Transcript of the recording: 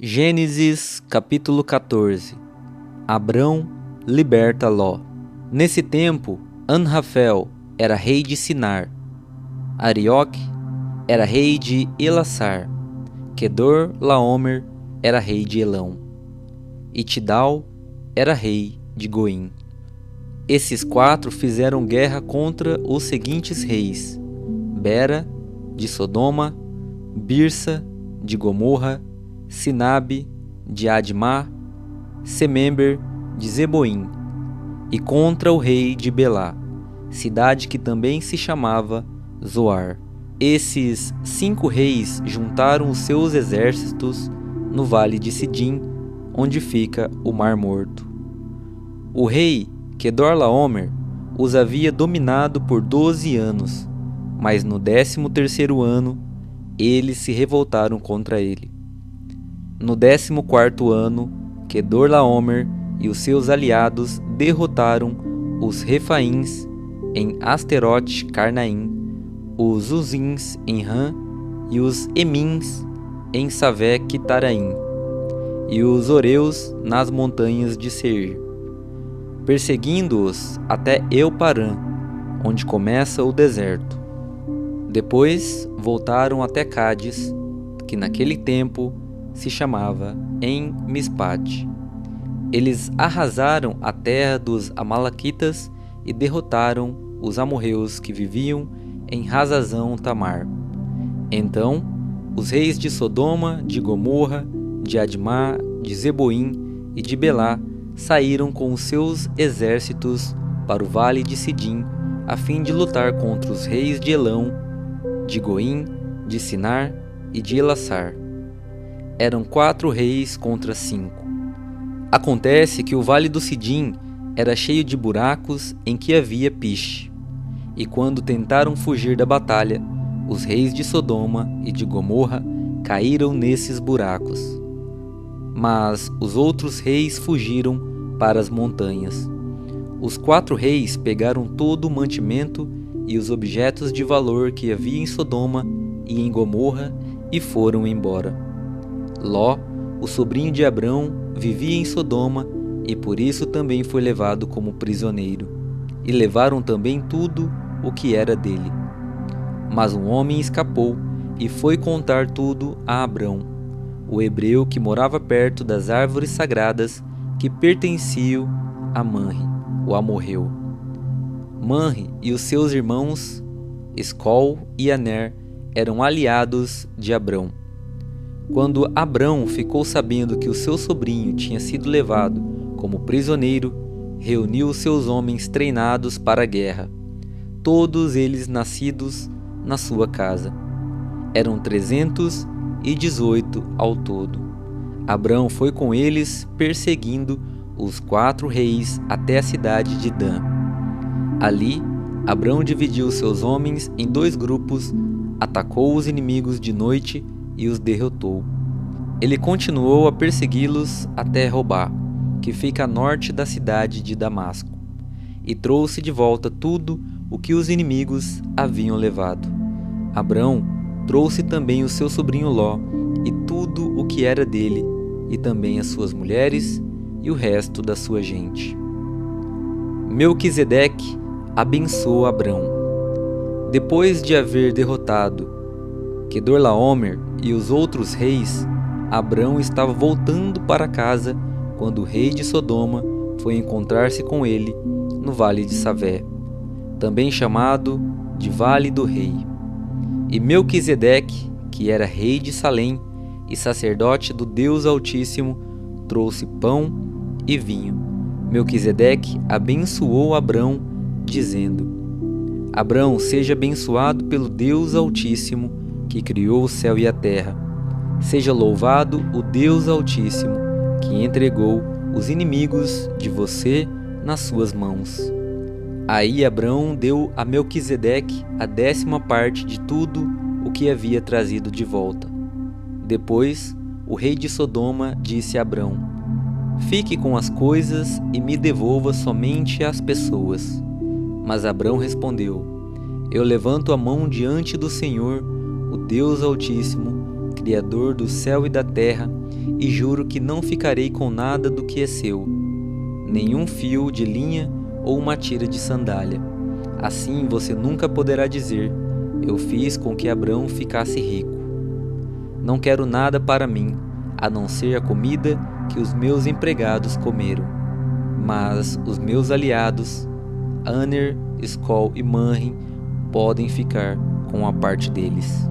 Gênesis capítulo 14. Abrão liberta Ló. Nesse tempo, Anrafel era rei de Sinar, Arioque era rei de Elassar, Quedor-laomer era rei de Elão, e Tidal era rei de Goim. Esses quatro fizeram guerra contra os seguintes reis: Bera, de Sodoma, Birsa, de Gomorra, Sinabe, de Admá, Semember, de Zeboim, e contra o rei de Belá, cidade que também se chamava Zoar. Esses 5 reis juntaram os seus exércitos no vale de Sidim, onde fica o Mar Morto. O rei Quedor-laomer os havia dominado por 12 anos, mas no 13º ano eles se revoltaram contra ele. No 14º ano, Quedor-laomer e os seus aliados derrotaram os Refaíns em Asterote-Carnaim, os Uzins em Ram e os Emins em Savé-Quitaraim, e os Oreus nas montanhas de Seir, perseguindo-os até Euparã, onde começa o deserto. Depois voltaram até Cádiz, que naquele tempo se chamava En-Mispate. Eles arrasaram a terra dos Amalequitas e derrotaram os amorreus que viviam em Hazazão-Tamar. Então, os reis de Sodoma, de Gomorra, de Admá, de Zeboim e de Belá saíram com os seus exércitos para o vale de Sidim, a fim de lutar contra os reis de Elão, de Goim, de Sinar e de Elassar. Eram 4 reis contra 5. Acontece que o vale do Sidim era cheio de buracos em que havia piche, e quando tentaram fugir da batalha, os reis de Sodoma e de Gomorra caíram nesses buracos. Mas os outros reis fugiram para as montanhas. Os 4 reis pegaram todo o mantimento e os objetos de valor que havia em Sodoma e em Gomorra e foram embora. Ló, o sobrinho de Abrão, vivia em Sodoma e por isso também foi levado como prisioneiro, e levaram também tudo o que era dele. Mas um homem escapou e foi contar tudo a Abrão, o hebreu que morava perto das árvores sagradas que pertenciam a Manre, o amorreu. Manre e os seus irmãos Escol e Aner eram aliados de Abrão. Quando Abrão ficou sabendo que o seu sobrinho tinha sido levado como prisioneiro, reuniu os seus homens treinados para a guerra, todos eles nascidos na sua casa. Eram 318 ao todo. Abrão foi com eles perseguindo os 4 reis até a cidade de Dan. Ali, Abrão dividiu seus homens em 2 grupos, atacou os inimigos de noite e os derrotou. Ele continuou a persegui-los até Robá, que fica a norte da cidade de Damasco, e trouxe de volta tudo o que os inimigos haviam levado. Abrão trouxe também o seu sobrinho Ló e tudo o que era dele, e também as suas mulheres e o resto da sua gente. Melquisedeque abençoou Abrão. Depois de haver derrotado Quedor-laomer e os outros reis, Abrão estava voltando para casa quando o rei de Sodoma foi encontrar-se com ele no vale de Savé, também chamado de Vale do Rei. E Melquisedeque, que era rei de Salém e sacerdote do Deus Altíssimo, trouxe pão e vinho. Melquisedeque abençoou Abrão, dizendo: Abrão, seja abençoado pelo Deus Altíssimo, que criou o céu e a terra. Seja louvado o Deus Altíssimo, que entregou os inimigos de você nas suas mãos. Aí Abrão deu a Melquisedeque a 10ª parte de tudo o que havia trazido de volta. Depois, o rei de Sodoma disse a Abrão: Fique com as coisas e me devolva somente as pessoas. Mas Abrão respondeu: Eu levanto a mão diante do Senhor, o Deus Altíssimo, Criador do céu e da terra, e juro que não ficarei com nada do que é seu, nenhum fio de linha ou uma tira de sandália. Assim você nunca poderá dizer: eu fiz com que Abrão ficasse rico. Não quero nada para mim, a não ser a comida que os meus empregados comeram. Mas os meus aliados, Aner, Escol e Manre, podem ficar com a parte deles.